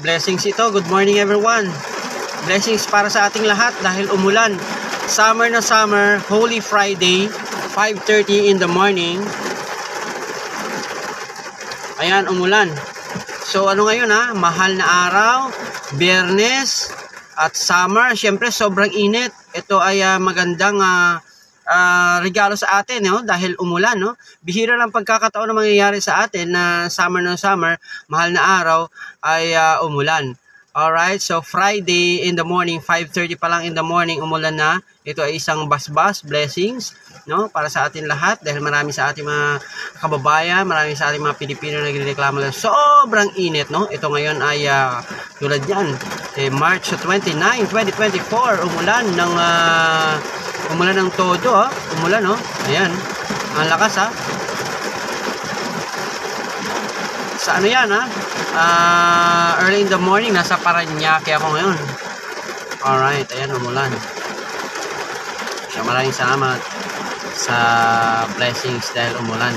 Blessings ito. Good morning everyone. Blessings para sa ating lahat dahil umulan. Summer na summer, Holy Friday, 5:30 in the morning. Ayan, umulan. So ano ngayon ha? Mahal na araw, Biyernes at summer. Siyempre sobrang init. Ito ay magandang regalo sa atin, no? Dahil umulan, no? Bihira lang pagkakataon na mangyayari sa atin na summer na summer, mahal na araw ay umulan. Alright, so Friday in the morning, 5:30 pa lang in the morning, umulan na. Ito ay isang basbas, blessings, no? Para sa atin lahat dahil marami sa ating mga kababayan, marami sa ating mga Pilipino na nagreklamo na sobrang init, no? Ito ngayon ay tulad yan, March 29, 2024, umulan ng todo, umulan, no? Ayan, ang lakas, sa ano yan, early in the morning, nasa Paranaque ako ngayon. Alright, ayan, umulan. So, maraming salamat sa blessings dahil umulan.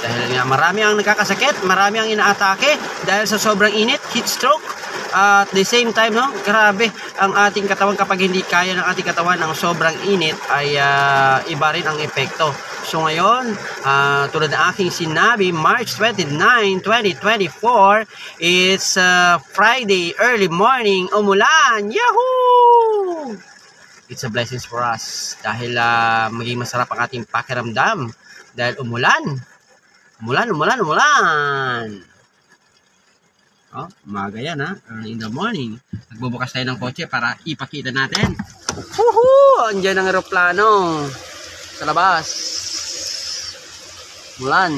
Dahil nga marami ang nagkakasakit, marami ang inaatake dahil sa sobrang init, heat stroke. At the same time, no, grabe ang ating katawan kapag hindi kaya ng ating katawan ng sobrang init ay iba rin ang epekto. So ngayon, tulad ng aking sinabi, March 29, 2024, it's Friday, early morning, umulan! Yahoo! It's a blessing for us dahil maging masarap ang ating pakiramdam dahil umulan. Oh, umaga yan early in the morning. Nagbubukas tayo ng kotse para ipakita natin. Woohoo! Andiyan ang eroplano sa labas. Mulan.